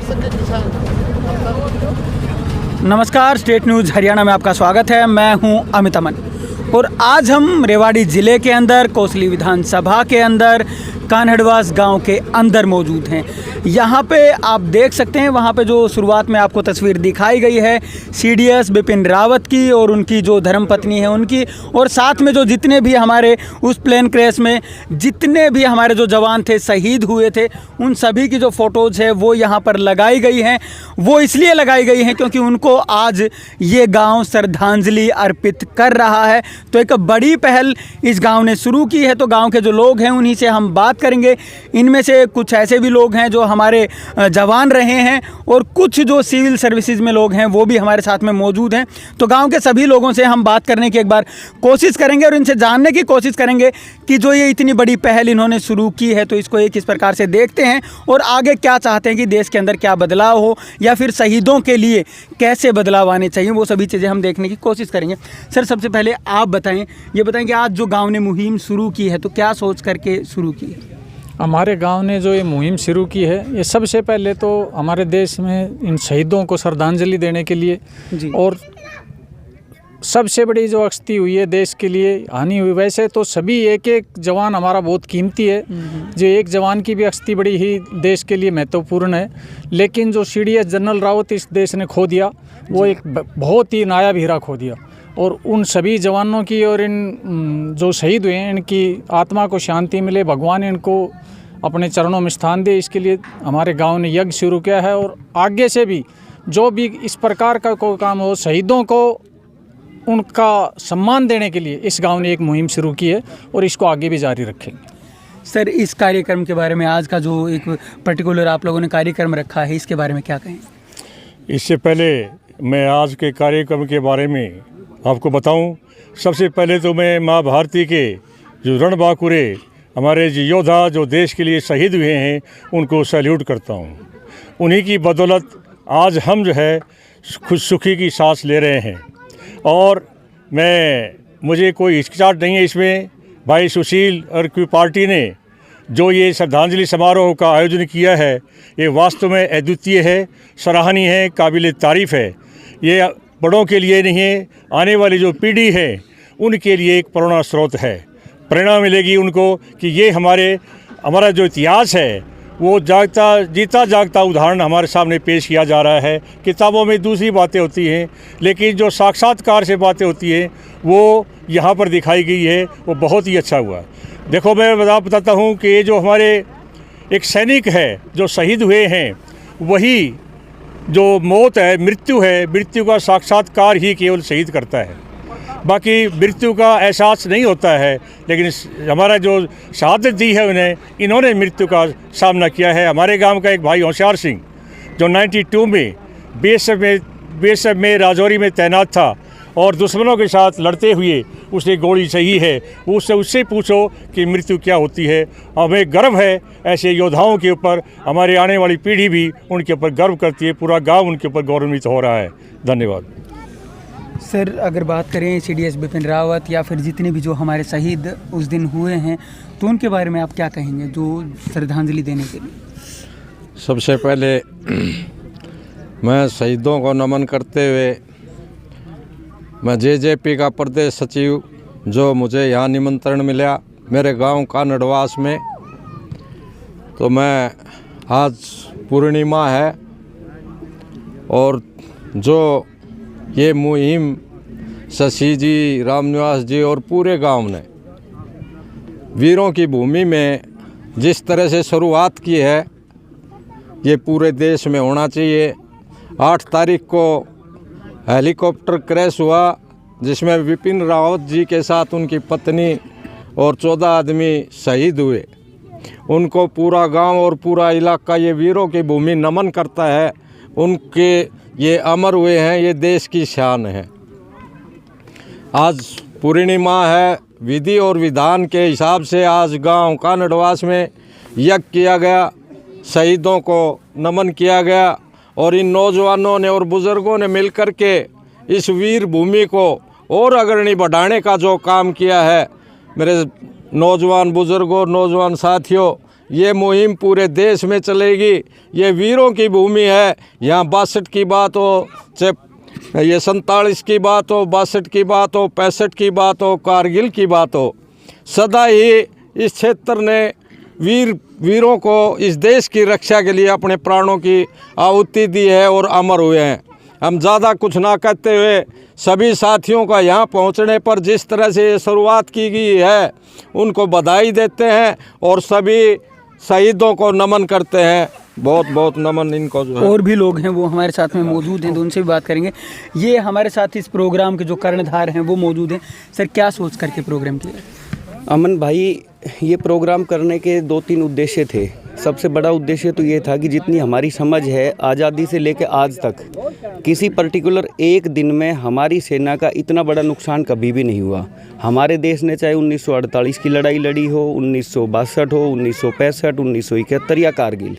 सके किसान। नमस्कार, स्टेट न्यूज़ हरियाणा में आपका स्वागत है। मैं हूं अमित अमन और आज हम रेवाड़ी ज़िले के अंदर कोसली विधानसभा के अंदर कान्हड़वास गांव के अंदर मौजूद हैं। यहां पे आप देख सकते हैं, वहां पे जो शुरुआत में आपको तस्वीर दिखाई गई है सीडीएस बिपिन रावत की और उनकी जो धर्मपत्नी है उनकी, और साथ में जो जितने भी हमारे उस प्लेन क्रैश में जितने भी हमारे जो जवान थे शहीद हुए थे, उन सभी की जो फ़ोटोज़ है वो यहाँ पर लगाई गई हैं। वो इसलिए लगाई गई हैं क्योंकि उनको आज ये गांव श्रद्धांजलि अर्पित कर रहा है। तो एक बड़ी पहल इस गांव ने शुरू की है। तो गांव के जो लोग हैं उन्हीं से हम बात करेंगे। इनमें से कुछ ऐसे भी लोग हैं जो हमारे जवान रहे हैं और कुछ जो सिविल सर्विसेज में लोग हैं वो भी हमारे साथ में मौजूद हैं। तो गांव के सभी लोगों से हम बात करने की एक बार कोशिश करेंगे और इनसे जानने की कोशिश करेंगे कि जो ये इतनी बड़ी पहल इन्होंने शुरू की है तो इसको ये किस प्रकार से देखते हैं और आगे क्या चाहते हैं कि देश के अंदर क्या बदलाव हो या फिर शहीदों के लिए कैसे बदलाव आने चाहिए, वो सभी चीज़ें हम देखने की कोशिश करेंगे। सर, सबसे पहले आप बताएं कि आज जो गांव ने मुहिम शुरू की है तो क्या सोच करके शुरू की है? हमारे गांव ने जो ये मुहिम शुरू की है, ये सबसे पहले तो हमारे देश में इन शहीदों को श्रद्धांजलि देने के लिए जी। और सबसे बड़ी जो अक्षति हुई है देश के लिए हानि हुई, वैसे तो सभी एक एक जवान हमारा बहुत कीमती है। जो एक जवान की भी अक्षति बड़ी ही देश के लिए महत्वपूर्ण है, लेकिन जो सीडीएस जनरल रावत इस देश ने खो दिया वो एक बहुत ही नायाब हीरा खो दिया। और उन सभी जवानों की और इन जो शहीद हुए हैं इनकी आत्मा को शांति मिले, भगवान इनको अपने चरणों में स्थान दे, इसके लिए हमारे गांव ने यज्ञ शुरू किया है। और आगे से भी जो भी इस प्रकार का कोई काम हो, शहीदों को उनका सम्मान देने के लिए इस गांव ने एक मुहिम शुरू की है और इसको आगे भी जारी रखेंगे। सर, इस कार्यक्रम के बारे में आज का जो एक पर्टिकुलर आप लोगों ने कार्यक्रम रखा है इसके बारे में क्या कहें? इससे पहले मैं आज के कार्यक्रम के बारे में आपको बताऊं, सबसे पहले तो मैं माँ भारती के जो रणबांकुरे हमारे जो योद्धा जो देश के लिए शहीद हुए हैं उनको सैल्यूट करता हूं। उन्हीं की बदौलत आज हम जो है खुद सुखी की सांस ले रहे हैं। और मुझे कोई हिचकिचाहट नहीं है इसमें। भाई सुशील और की पार्टी ने जो ये श्रद्धांजलि समारोह का आयोजन किया है ये वास्तव में अद्वितीय है, सराहनीय है, काबिल तारीफ़ है। ये बड़ों के लिए नहीं है, आने वाली जो पीढ़ी है उनके लिए एक प्रेरणा स्रोत है। प्रेरणा मिलेगी उनको कि ये हमारा जो इतिहास है वो जीता जागता उदाहरण हमारे सामने पेश किया जा रहा है। किताबों में दूसरी बातें होती हैं, लेकिन जो साक्षात्कार से बातें होती हैं वो यहाँ पर दिखाई गई है, वो बहुत ही अच्छा हुआ। देखो, मैं बताता हूँ कि ये जो हमारे एक सैनिक है जो शहीद हुए हैं, वही जो मौत है, मृत्यु है, मृत्यु का साक्षात्कार ही केवल शहीद करता है। बाकी मृत्यु का एहसास नहीं होता है, लेकिन हमारा जो शहादत दी है इन्होंने मृत्यु का सामना किया है। हमारे गांव का एक भाई होशियार सिंह जो 92 में बीएसएफ में राजौरी में तैनात था और दुश्मनों के साथ लड़ते हुए उसने गोली सही है। उससे पूछो कि मृत्यु क्या होती है। हमें गर्व है ऐसे योद्धाओं के ऊपर, हमारे आने वाली पीढ़ी भी उनके ऊपर गर्व करती है, पूरा गांव उनके ऊपर गौरवान्वित हो रहा है। धन्यवाद। सर, अगर बात करें सीडीएस बिपिन रावत या फिर जितने भी जो हमारे शहीद उस दिन हुए हैं तो उनके बारे में आप क्या कहेंगे जो श्रद्धांजलि देने के लिए? सबसे पहले मैं शहीदों को नमन करते हुए मैं जेजेपी का प्रदेश सचिव जो मुझे यहाँ निमंत्रण मिला मेरे गांव कान्हड़वास में, तो मैं आज पूर्णिमा है और जो ये मुहिम शशि जी, रामनिवास जी और पूरे गांव ने वीरों की भूमि में जिस तरह से शुरुआत की है ये पूरे देश में होना चाहिए। 8 तारीख को हेलीकॉप्टर क्रैश हुआ जिसमें बिपिन रावत जी के साथ उनकी पत्नी और 14 आदमी शहीद हुए। उनको पूरा गांव और पूरा इलाका ये वीरों की भूमि नमन करता है। उनके ये अमर हुए हैं, ये देश की शान है। आज पूर्णिमा है, विधि और विधान के हिसाब से आज गांव कान्हड़वास में यज्ञ किया गया, शहीदों को नमन किया गया और इन नौजवानों ने और बुज़ुर्गों ने मिलकर के इस वीर भूमि को और अग्रणी बढ़ाने का जो काम किया है, मेरे नौजवान बुज़ुर्गों, नौजवान साथियों, ये मुहिम पूरे देश में चलेगी। ये वीरों की भूमि है। यहाँ 62 की बात हो, चाहे ये 47 की बात हो, 62 की बात हो, 65 की बात हो, कारगिल की बात हो, सदा ही इस क्षेत्र ने वीरों को इस देश की रक्षा के लिए अपने प्राणों की आहुति दी है और अमर हुए हैं। हम ज़्यादा कुछ ना कहते हुए सभी साथियों का यहाँ पहुँचने पर जिस तरह से ये शुरुआत की गई है उनको बधाई देते हैं और सभी शहीदों को नमन करते हैं। बहुत बहुत नमन इनको जो है। और भी लोग हैं वो हमारे साथ में मौजूद हैं, तो उनसे भी बात करेंगे। ये हमारे साथ इस प्रोग्राम के जो कर्णधार हैं वो मौजूद हैं। सर, क्या सोच करके प्रोग्राम किया? अमन भाई, ये प्रोग्राम करने के 2-3 उद्देश्य थे। सबसे बड़ा उद्देश्य तो ये था कि जितनी हमारी समझ है आज़ादी से लेकर आज तक, किसी पर्टिकुलर एक दिन में हमारी सेना का इतना बड़ा नुकसान कभी भी नहीं हुआ। हमारे देश ने चाहे 1948 की लड़ाई लड़ी हो, 1962 हो, 1965, 1971 या कारगिल,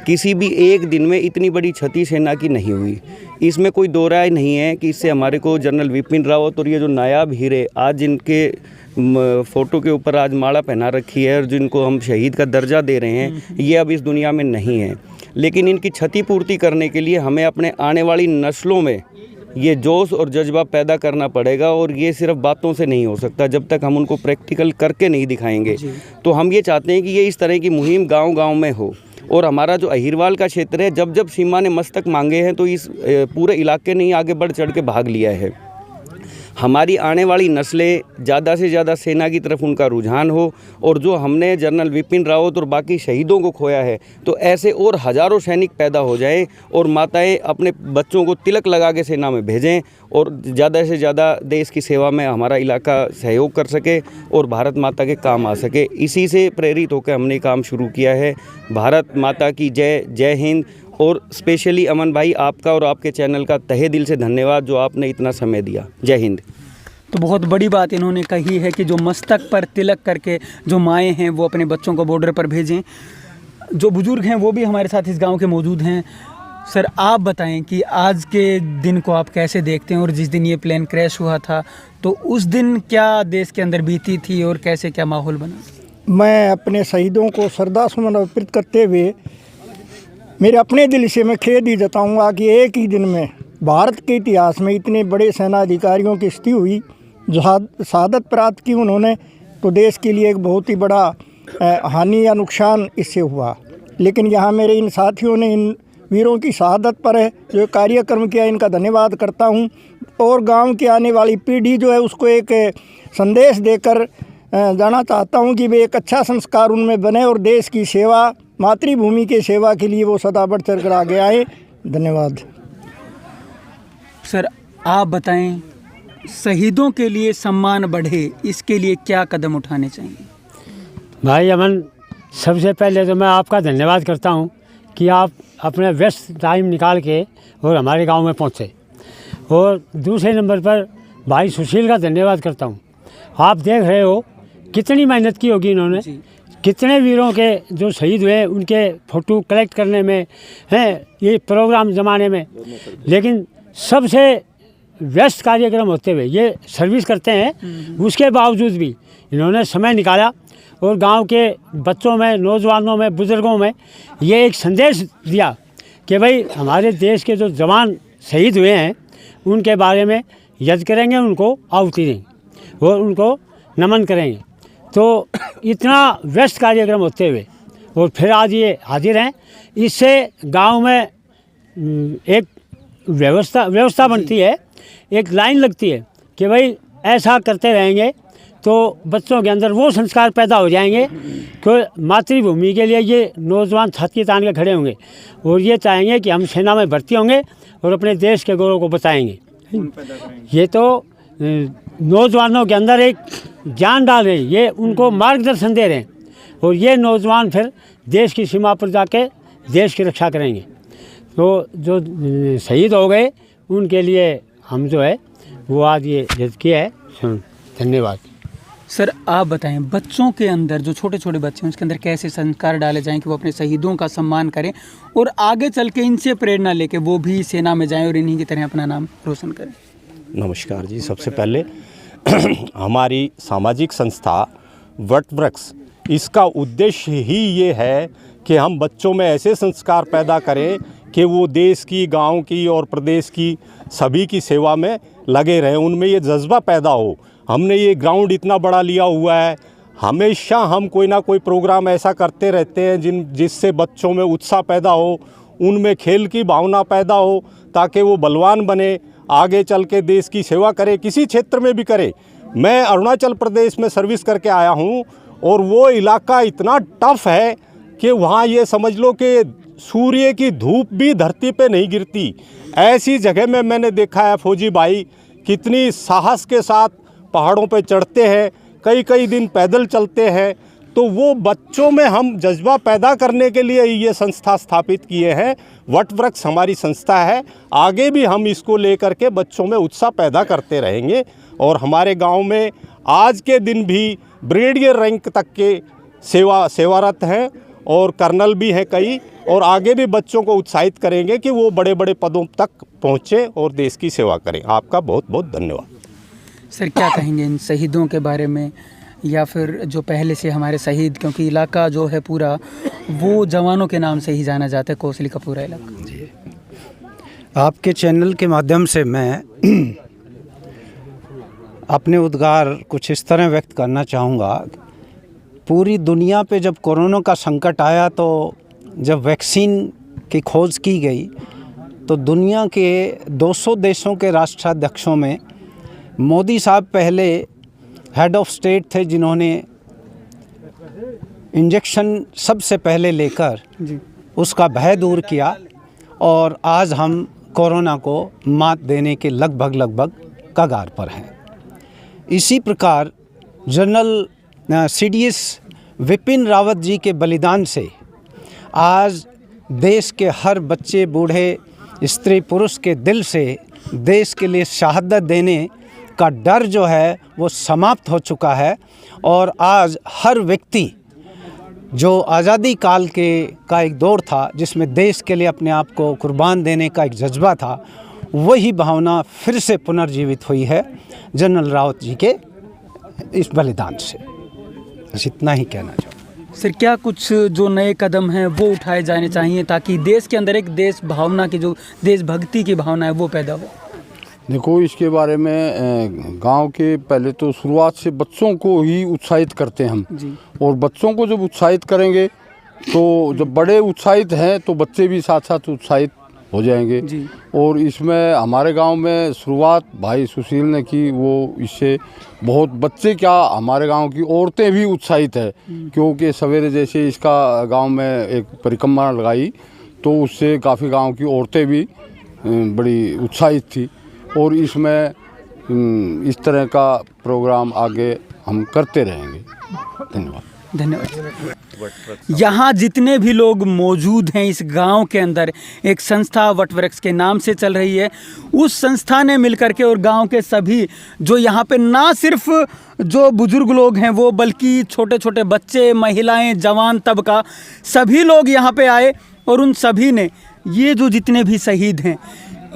किसी भी एक दिन में इतनी बड़ी क्षति सेना की नहीं हुई। इसमें कोई दो राय नहीं है कि इससे हमारे को जनरल विपिन रावत और ये जो नायाब हीरे आज जिनके फ़ोटो के ऊपर आज माला पहना रखी है और जिनको हम शहीद का दर्जा दे रहे हैं, ये अब इस दुनिया में नहीं है। लेकिन इनकी क्षतिपूर्ति करने के लिए हमें अपने आने वाली नस्लों में ये जोश और जज्बा पैदा करना पड़ेगा और ये सिर्फ बातों से नहीं हो सकता जब तक हम उनको प्रैक्टिकल करके नहीं दिखाएंगे। तो हम ये चाहते हैं कि ये इस तरह की मुहिम गांव-गांव में हो। और हमारा जो अहिरवाल का क्षेत्र है, जब जब सीमा ने मस्तक मांगे हैं तो इस पूरे इलाके ने ही आगे बढ़ चढ़ के भाग लिया है। हमारी आने वाली नस्लें ज़्यादा से ज़्यादा सेना की तरफ उनका रुझान हो और जो हमने जनरल विपिन रावत और बाकी शहीदों को खोया है तो ऐसे और हज़ारों सैनिक पैदा हो जाएं और माताएं अपने बच्चों को तिलक लगा के सेना में भेजें और ज़्यादा से ज़्यादा देश की सेवा में हमारा इलाका सहयोग कर सके और भारत माता के काम आ सके। इसी से प्रेरित होकर हमने काम शुरू किया है। भारत माता की जय, जय हिंद। और स्पेशली अमन भाई, आपका और आपके चैनल का तहे दिल से धन्यवाद जो आपने इतना समय दिया। जय हिंद। तो बहुत बड़ी बात इन्होंने कही है कि जो मस्तक पर तिलक करके जो माएँ हैं वो अपने बच्चों को बॉर्डर पर भेजें। जो बुज़ुर्ग हैं वो भी हमारे साथ इस गांव के मौजूद हैं। सर, आप बताएं कि आज के दिन को आप कैसे देखते हैं और जिस दिन ये प्लेन क्रैश हुआ था तो उस दिन क्या देश के अंदर बीती थी और कैसे क्या माहौल बना? मैं अपने शहीदों को श्रद्धासुमन अर्पित करते हुए मेरे अपने दिल से मैं खेद ही जताऊँगा कि एक ही दिन में भारत के इतिहास में इतने बड़े सेना अधिकारियों की स्थिति हुई, जो शहादत प्राप्त की उन्होंने, तो देश के लिए एक बहुत ही बड़ा हानि या नुकसान इससे हुआ। लेकिन यहाँ मेरे इन साथियों ने इन वीरों की शहादत पर है जो कार्यक्रम किया, इनका धन्यवाद करता हूँ। और गांव की आने वाली पीढ़ी जो है उसको एक संदेश देकर जाना चाहता हूँ कि वे एक अच्छा संस्कार उनमें बने और देश की सेवा, मातृभूमि के सेवा के लिए वो सदा बढ़ चढ़ कर आगे आए। धन्यवाद। सर, आप बताएं, शहीदों के लिए सम्मान बढ़े, इसके लिए क्या कदम उठाने चाहिए? भाई अमन, सबसे पहले तो मैं आपका धन्यवाद करता हूं कि आप अपने व्यस्त टाइम निकाल के और हमारे गांव में पहुंचे। और दूसरे नंबर पर भाई सुशील का धन्यवाद करता हूं। आप देख रहे हो कितनी मेहनत की होगी इन्होंने, कितने वीरों के जो शहीद हुए उनके फ़ोटो कलेक्ट करने में हैं, ये प्रोग्राम ज़माने में। लेकिन सबसे व्यस्त कार्यक्रम होते हुए ये सर्विस करते हैं, उसके बावजूद भी इन्होंने समय निकाला और गांव के बच्चों में, नौजवानों में, बुज़ुर्गों में ये एक संदेश दिया कि भाई हमारे देश के जो जवान शहीद हुए हैं उनके बारे में याद करेंगे, उनको आहुति देंगे और उनको नमन करेंगे। तो इतना व्यस्त कार्यक्रम होते हुए और फिर आज ये हाजिर हैं, इससे गांव में एक व्यवस्था बनती है, एक लाइन लगती है कि भाई ऐसा करते रहेंगे तो बच्चों के अंदर वो संस्कार पैदा हो जाएंगे कि मातृभूमि के लिए ये नौजवान छाती तान के खड़े होंगे और ये चाहेंगे कि हम सेना में भर्ती होंगे और अपने देश के गौरव को बचाएंगे। ये तो नौजवानों के अंदर एक ज्ञान डाल रहे हैं, ये उनको मार्गदर्शन दे रहे हैं और ये नौजवान फिर देश की सीमा पर जाके देश की रक्षा करेंगे। तो जो शहीद हो गए उनके लिए हम जो है वो आज ये जज किया है। धन्यवाद। सर, आप बताएं, बच्चों के अंदर जो छोटे छोटे बच्चे हैं उसके अंदर कैसे संस्कार डाले जाएं कि वो अपने शहीदों का सम्मान करें और आगे चल के इनसे प्रेरणा लेके वो भी सेना में जाएं और इन्हीं की तरह अपना नाम रोशन करें? नमस्कार जी। सबसे पहले हमारी सामाजिक संस्था वटवृक्ष इसका उद्देश्य ही ये है कि हम बच्चों में ऐसे संस्कार पैदा करें कि वो देश की, गांव की और प्रदेश की सभी की सेवा में लगे रहें, उनमें ये जज्बा पैदा हो। हमने ये ग्राउंड इतना बड़ा लिया हुआ है, हमेशा हम कोई ना कोई प्रोग्राम ऐसा करते रहते हैं जिससे बच्चों में उत्साह पैदा हो, उनमें खेल की भावना पैदा हो, ताकि वो बलवान बने, आगे चल के देश की सेवा करे, किसी क्षेत्र में भी करे। मैं अरुणाचल प्रदेश में सर्विस करके आया हूँ और वो इलाका इतना टफ है कि वहाँ ये समझ लो कि सूर्य की धूप भी धरती पे नहीं गिरती। ऐसी जगह में मैंने देखा है फौजी भाई कितनी साहस के साथ पहाड़ों पे चढ़ते हैं, कई कई दिन पैदल चलते हैं। तो वो बच्चों में हम जज्बा पैदा करने के लिए ये संस्था स्थापित किए हैं। वटवृक्ष हमारी संस्था है, आगे भी हम इसको लेकर के बच्चों में उत्साह पैदा करते रहेंगे। और हमारे गांव में आज के दिन भी ब्रिगेडियर रैंक तक के सेवारत हैं और कर्नल भी हैं कई, और आगे भी बच्चों को उत्साहित करेंगे कि वो बड़े बड़े पदों तक पहुँचे और देश की सेवा करें। आपका बहुत बहुत धन्यवाद। सर, क्या कहेंगे इन शहीदों के बारे में, या फिर जो पहले से हमारे शहीद, क्योंकि इलाका जो है पूरा वो जवानों के नाम से ही जाना जाता है, कोसली का पूरा इलाका। जी, आपके चैनल के माध्यम से मैं अपने उद्गार कुछ इस तरह व्यक्त करना चाहूँगा। पूरी दुनिया पे जब कोरोना का संकट आया, तो जब वैक्सीन की खोज की गई, तो दुनिया के 200 देशों के राष्ट्राध्यक्षों में मोदी साहब पहले हेड ऑफ स्टेट थे जिन्होंने इंजेक्शन सबसे पहले लेकर उसका भय दूर किया, और आज हम कोरोना को मात देने के लगभग कगार पर हैं। इसी प्रकार जनरल CDS विपिन रावत जी के बलिदान से आज देश के हर बच्चे, बूढ़े, स्त्री, पुरुष के दिल से देश के लिए शहादत देने का डर जो है वो समाप्त हो चुका है। और आज हर व्यक्ति, जो आज़ादी काल का एक दौर था जिसमें देश के लिए अपने आप को कुर्बान देने का एक जज्बा था, वही भावना फिर से पुनर्जीवित हुई है जनरल रावत जी के इस बलिदान से। बस इतना ही कहना चाहूँगा। सर, क्या कुछ जो नए कदम हैं वो उठाए जाने चाहिए ताकि देश के अंदर एक देश भावना की, जो देशभक्ति की भावना है वो पैदा हो? देखो, इसके बारे में गांव के पहले तो शुरुआत से बच्चों को ही उत्साहित करते हैं हम जी। और बच्चों को जब उत्साहित करेंगे तो जब बड़े उत्साहित हैं तो बच्चे भी साथ साथ उत्साहित हो जाएंगे जी। और इसमें हमारे गांव में शुरुआत भाई सुशील ने की, वो इससे बहुत बच्चे क्या हमारे गांव की औरतें भी उत्साहित है, क्योंकि सवेरे जैसे इसका गांव में एक परिक्रमा लगाई तो उससे काफ़ी गांव की औरतें भी बड़ी उत्साहित थी। और इसमें इस तरह का प्रोग्राम आगे हम करते रहेंगे। धन्यवाद। यहाँ जितने भी लोग मौजूद हैं इस गांव के अंदर, एक संस्था वटवृक्ष के नाम से चल रही है। उस संस्था ने मिलकर के और गांव के सभी जो यहाँ पे ना सिर्फ जो बुजुर्ग लोग हैं वो, बल्कि छोटे छोटे बच्चे, महिलाएं, जवान तबका, सभी लोग यहाँ पे आए और उन सभी ने ये जो जितने भी शहीद हैं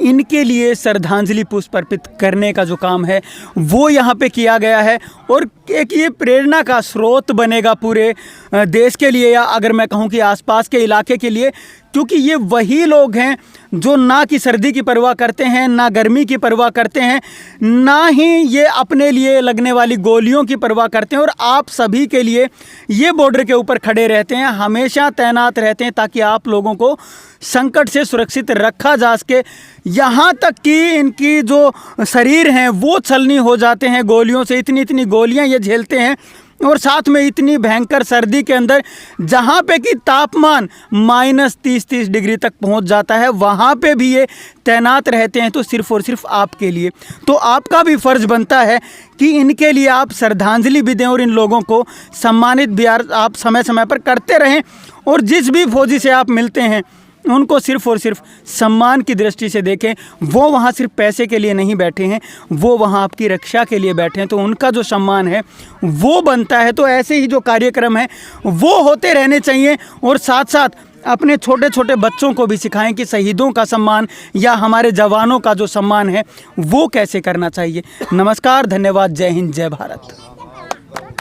इनके लिए श्रद्धांजलि पुष्प अर्पित करने का जो काम है वो यहाँ पे किया गया है। और एक ये प्रेरणा का स्रोत बनेगा पूरे देश के लिए, या अगर मैं कहूँ कि आसपास के इलाके के लिए, क्योंकि ये वही लोग हैं जो ना कि सर्दी की परवाह करते हैं, ना गर्मी की परवाह करते हैं, ना ही ये अपने लिए लगने वाली गोलियों की परवाह करते हैं। और आप सभी के लिए ये बॉर्डर के ऊपर खड़े रहते हैं, हमेशा तैनात रहते हैं ताकि आप लोगों को संकट से सुरक्षित रखा जा सके। यहाँ तक कि इनकी जो शरीर हैं वो छलनी हो जाते हैं गोलियों से, इतनी गोलियाँ ये झेलते हैं। और साथ में इतनी भयंकर सर्दी के अंदर जहाँ पे कि तापमान -30 डिग्री तक पहुँच जाता है, वहाँ पे भी ये तैनात रहते हैं, तो सिर्फ़ और सिर्फ आपके लिए। तो आपका भी फ़र्ज़ बनता है कि इनके लिए आप श्रद्धांजलि भी दें और इन लोगों को सम्मानित भी आप समय समय पर करते रहें। और जिस भी फौजी से आप मिलते हैं उनको सिर्फ़ और सिर्फ सम्मान की दृष्टि से देखें। वो वहाँ सिर्फ पैसे के लिए नहीं बैठे हैं, वो वहाँ आपकी रक्षा के लिए बैठे हैं, तो उनका जो सम्मान है वो बनता है। तो ऐसे ही जो कार्यक्रम है वो होते रहने चाहिए। और साथ साथ अपने छोटे छोटे बच्चों को भी सिखाएं कि शहीदों का सम्मान या हमारे जवानों का जो सम्मान है वो कैसे करना चाहिए। नमस्कार, धन्यवाद, जय हिंद, जय भारत।